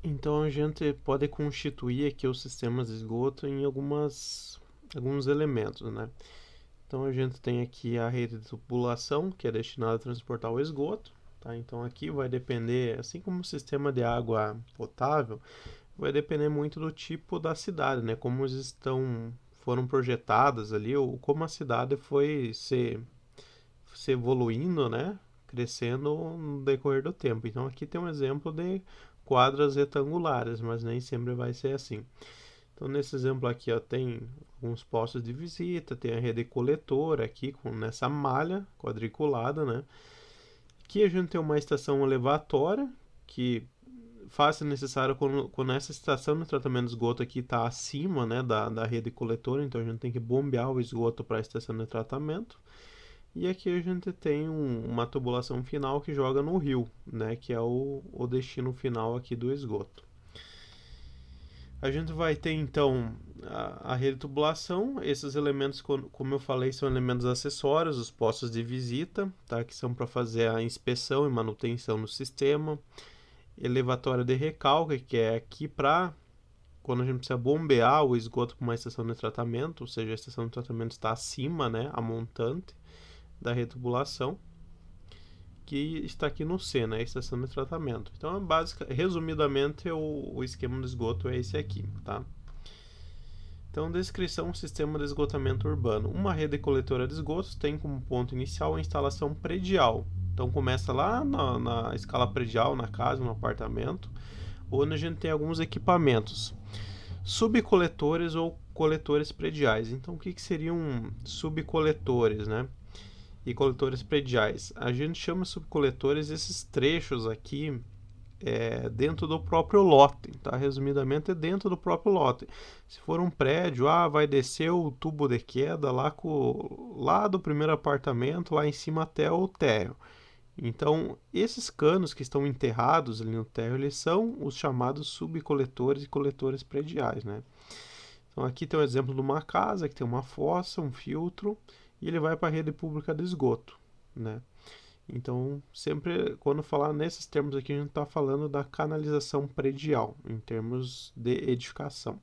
Então a gente pode constituir aqui os sistemas de esgoto em alguns elementos, né? Então a gente tem aqui a rede de tubulação, que é destinada a transportar o esgoto, tá? Então aqui vai depender, assim como o sistema de água potável, vai depender muito do tipo da cidade, né? Como foram projetadas ali, ou como a cidade foi se evoluindo, né? Crescendo no decorrer do tempo. Então aqui tem um exemplo de quadras retangulares, mas nem sempre vai ser assim. Então nesse exemplo aqui, ó, tem alguns postos de visita, tem a rede coletora aqui nessa malha quadriculada, né? Aqui a gente tem uma estação elevatória que faz ser necessário quando essa estação de tratamento de esgoto aqui está acima, né, da rede coletora, então a gente tem que bombear o esgoto para a estação de tratamento. E aqui a gente tem uma tubulação final que joga no rio, né, que é o destino final aqui do esgoto. A gente vai ter então a rede de tubulação. Esses elementos, como eu falei, são elementos acessórios, os postos de visita, tá, que são para fazer a inspeção e manutenção do sistema. Elevatória de recalque, que é aqui para quando a gente precisa bombear o esgoto para uma estação de tratamento, ou seja, a estação de tratamento está acima, né, a montante da retubulação, que está aqui no C, né, a estação de tratamento. Então, resumidamente, o esquema do esgoto é esse aqui, tá? Então, descrição do sistema de esgotamento urbano. Uma rede coletora de esgotos tem como ponto inicial a instalação predial. Então, começa lá na escala predial, na casa, no apartamento, onde a gente tem alguns equipamentos. Subcoletores ou coletores prediais. Então, o que seriam subcoletores, né? E coletores prediais? A gente chama subcoletores esses trechos aqui dentro do próprio lote, tá? Resumidamente, é dentro do próprio lote. Se for um prédio, vai descer o tubo de queda lá do primeiro apartamento, lá em cima até o térreo. Então, esses canos que estão enterrados ali no térreo, eles são os chamados subcoletores e coletores prediais, né? Então, aqui tem um exemplo de uma casa que tem uma fossa, um filtro, e ele vai para a rede pública de esgoto, né? Então, sempre quando falar nesses termos aqui, a gente está falando da canalização predial, em termos de edificação.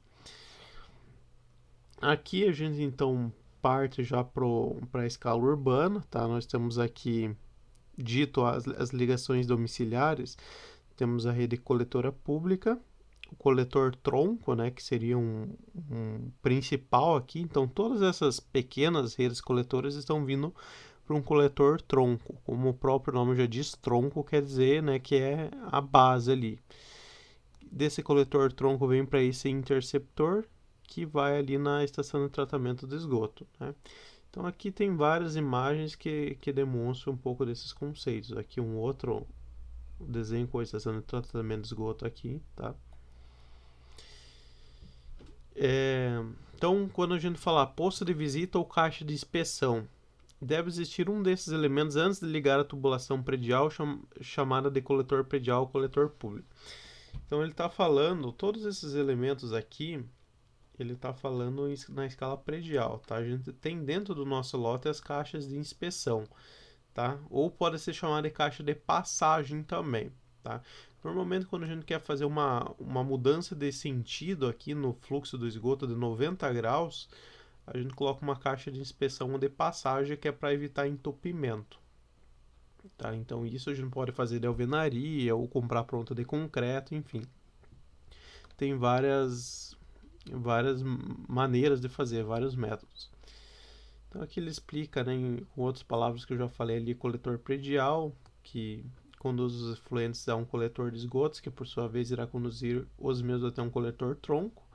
Aqui a gente então parte já para a escala urbana, tá? Nós temos aqui dito as ligações domiciliares, temos a rede coletora pública, o coletor tronco, né, que seria um principal aqui. Então, todas essas pequenas redes coletoras estão vindo para um coletor tronco. Como o próprio nome já diz, tronco quer dizer, né, que é a base ali. Desse coletor tronco vem para esse interceptor, que vai ali na estação de tratamento de esgoto, né? Então aqui tem várias imagens que demonstram um pouco desses conceitos. Aqui um outro desenho com a estação de tratamento de esgoto aqui, tá? Então, quando a gente falar posto de visita ou caixa de inspeção, deve existir um desses elementos antes de ligar a tubulação predial, chamada de coletor predial ou coletor público. Então, ele está falando, todos esses elementos aqui, ele está falando na escala predial, tá? A gente tem dentro do nosso lote as caixas de inspeção, tá? Ou pode ser chamada de caixa de passagem também, tá? Normalmente, quando a gente quer fazer uma mudança de sentido aqui no fluxo do esgoto de 90 graus, a gente coloca uma caixa de inspeção ou de passagem que é para evitar entupimento. Tá? Então, isso a gente pode fazer de alvenaria ou comprar pronta de concreto, enfim. Tem várias maneiras de fazer, vários métodos. Então, aqui ele explica, né, com outras palavras que eu já falei ali, coletor predial, que conduz os efluentes a um coletor de esgotos, que por sua vez irá conduzir os mesmos até um coletor tronco.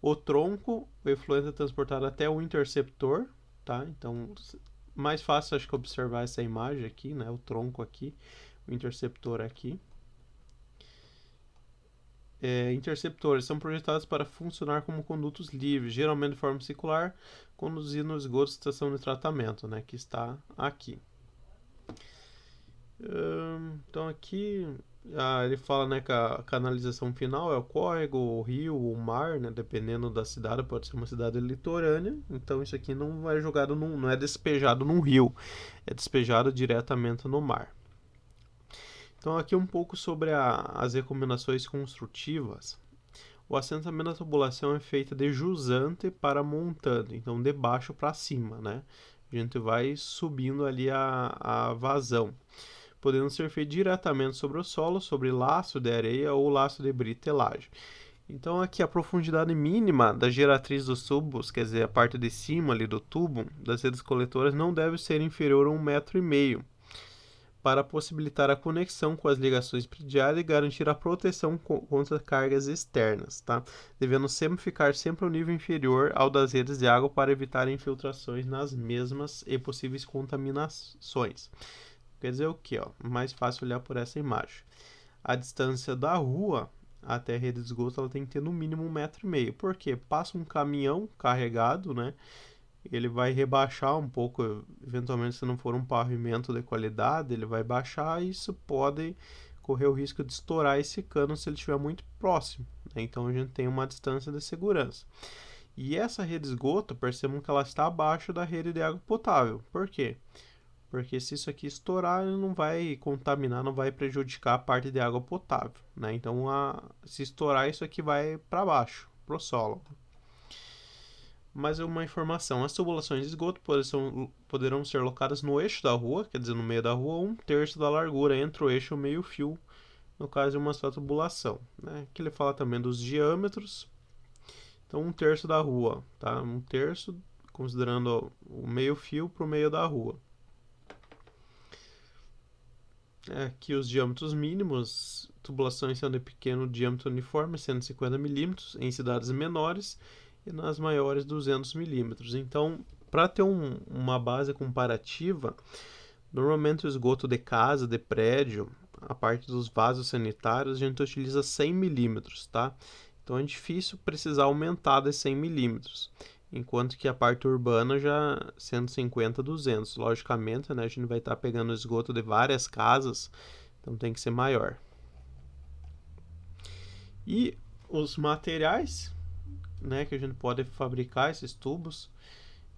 O tronco, o efluente é transportado até o interceptor, tá? Então, mais fácil acho que observar essa imagem aqui, né? O tronco aqui, o interceptor aqui. Interceptores são projetados para funcionar como condutos livres, geralmente de forma circular, conduzindo o esgoto da estação de tratamento, né? Que está aqui. Então aqui ele fala, né, que a canalização final é o córrego, o rio, o mar, né, dependendo da cidade, pode ser uma cidade litorânea. Então isso aqui não é jogado não é despejado num rio, é despejado diretamente no mar. Então aqui um pouco sobre as recomendações construtivas. O assentamento da tubulação é feito de jusante para montante, então de baixo para cima, né? A gente vai subindo ali a vazão, podendo ser feito diretamente sobre o solo, sobre laço de areia ou laço de britelagem. Então aqui a profundidade mínima da geratriz dos tubos, quer dizer, a parte de cima ali do tubo, das redes coletoras, não deve ser inferior a 1,5 m, para possibilitar a conexão com as ligações prediais e garantir a proteção contra cargas externas, tá? Devendo sempre ficar sempre ao nível inferior ao das redes de água para evitar infiltrações nas mesmas e possíveis contaminações. Quer dizer o que? Mais fácil olhar por essa imagem. A distância da rua até a rede de esgoto ela tem que ter no mínimo 1,5 m. Por quê? Passa um caminhão carregado, né? Ele vai rebaixar um pouco, eventualmente se não for um pavimento de qualidade, ele vai baixar e isso pode correr o risco de estourar esse cano se ele estiver muito próximo, né? Então a gente tem uma distância de segurança. E essa rede de esgoto, percebam que ela está abaixo da rede de água potável. Por quê? Porque se isso aqui estourar, ele não vai contaminar, não vai prejudicar a parte de água potável, né? Então, se estourar, isso aqui vai para baixo, para o solo. Mais uma informação: as tubulações de esgoto poderão ser locadas no eixo da rua, quer dizer, no meio da rua, 1/3 da largura entre o eixo e o meio-fio, no caso de uma só tubulação, né? Aqui ele fala também dos diâmetros. Então, 1/3 da rua, tá? 1/3, considerando o meio-fio para o meio da rua. Aqui os diâmetros mínimos, tubulações sendo de pequeno diâmetro uniforme, 150 mm, em cidades menores, e nas maiores 200 mm. Então, para ter uma base comparativa, normalmente o esgoto de casa, de prédio, a parte dos vasos sanitários, a gente utiliza 100 mm, tá? Então é difícil precisar aumentar de 100 mm, enquanto que a parte urbana já 150, 200. Logicamente, né, a gente vai estar pegando esgoto de várias casas, então tem que ser maior. E os materiais, né, que a gente pode fabricar esses tubos.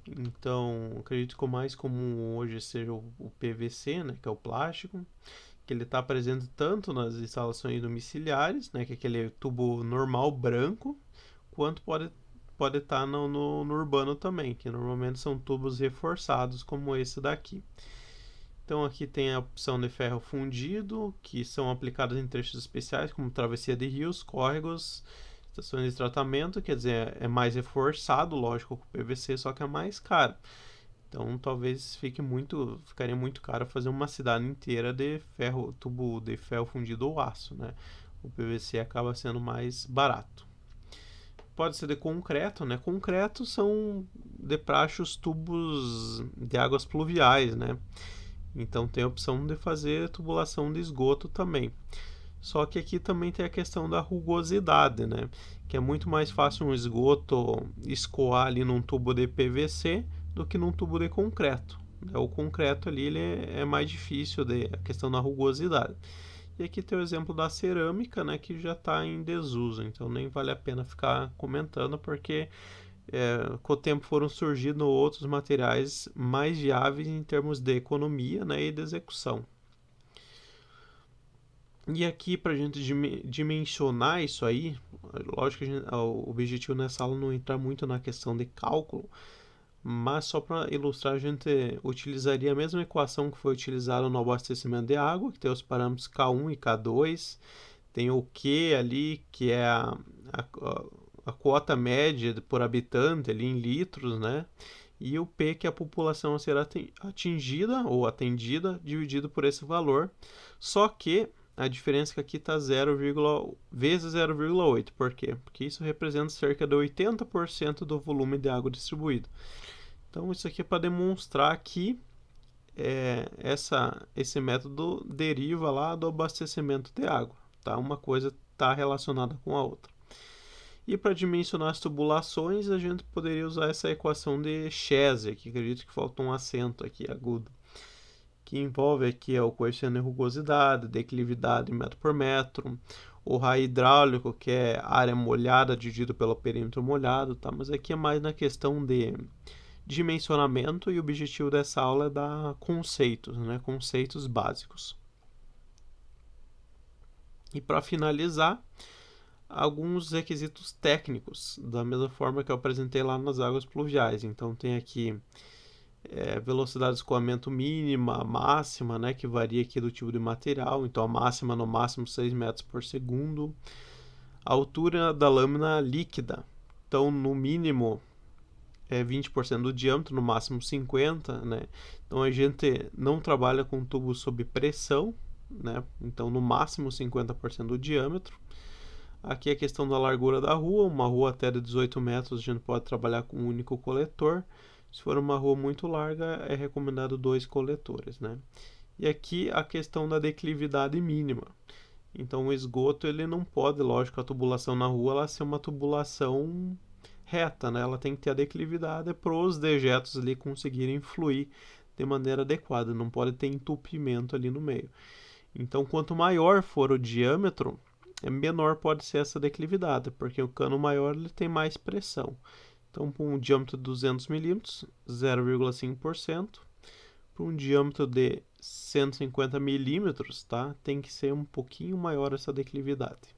Então, acredito que o mais comum hoje seja o PVC, né, que é o plástico, que ele está presente tanto nas instalações domiciliares, né, que é aquele tubo normal branco, quanto pode estar no urbano também, que normalmente são tubos reforçados como esse daqui. Então aqui tem a opção de ferro fundido, que são aplicados em trechos especiais, como travessia de rios, córregos, estações de tratamento, quer dizer, é mais reforçado, lógico, com o PVC, só que é mais caro. Então talvez ficaria muito caro fazer uma cidade inteira de ferro, tubo de ferro fundido ou aço, né? O PVC acaba sendo mais barato. Pode ser de concreto, né? Concreto são de praxe os tubos de águas pluviais, né? Então tem a opção de fazer tubulação de esgoto também. Só que aqui também tem a questão da rugosidade, né? Que é muito mais fácil um esgoto escoar ali num tubo de PVC do que num tubo de concreto. O concreto ali ele é mais difícil, a questão da rugosidade. E aqui tem o exemplo da cerâmica, né, que já está em desuso, então nem vale a pena ficar comentando, porque com o tempo foram surgindo outros materiais mais viáveis em termos de economia, né, e de execução. E aqui, para a gente dimensionar isso aí, lógico que o objetivo nessa aula não entrar muito na questão de cálculo, mas só para ilustrar, a gente utilizaria a mesma equação que foi utilizada no abastecimento de água, que tem os parâmetros K1 e K2, tem o Q ali, que é a quota média por habitante ali em litros, né? E o P, que é a população a ser atingida ou atendida, dividido por esse valor. Só que a diferença é que aqui está 0, vezes 0,8. Por quê? Porque isso representa cerca de 80% do volume de água distribuído. Então isso aqui é para demonstrar que esse método deriva lá do abastecimento de água. Tá? Uma coisa está relacionada com a outra. E para dimensionar as tubulações, a gente poderia usar essa equação de Chese, que acredito que falta um acento aqui agudo, que envolve aqui o coeficiente de rugosidade, declividade em metro por metro, o raio hidráulico, que é área molhada dividido pelo perímetro molhado, tá? Mas aqui é mais na questão de dimensionamento, e o objetivo dessa aula é dar conceitos, né? Conceitos básicos. E para finalizar, alguns requisitos técnicos, da mesma forma que eu apresentei lá nas águas pluviais. Então tem aqui velocidade de escoamento mínima, máxima, né, que varia aqui do tipo de material. Então a máxima no máximo 6 metros por segundo. A altura da lâmina líquida. Então no mínimo 20% do diâmetro, no máximo 50%, né? Então a gente não trabalha com tubo sob pressão, né? Então no máximo 50% do diâmetro. Aqui a questão da largura da rua, uma rua até de 18 metros a gente pode trabalhar com um único coletor. Se for uma rua muito larga, é recomendado 2 coletores, né? E aqui a questão da declividade mínima. Então o esgoto ele não pode, lógico, a tubulação na rua ela ser uma tubulação reta, né? Ela tem que ter a declividade para os dejetos ali conseguirem fluir de maneira adequada, não pode ter entupimento ali no meio. Então quanto maior for o diâmetro, menor pode ser essa declividade, porque o cano maior ele tem mais pressão. Então, para um diâmetro de 200 milímetros, 0,5%. Para um diâmetro de 150 milímetros, tá? Tem que ser um pouquinho maior essa declividade.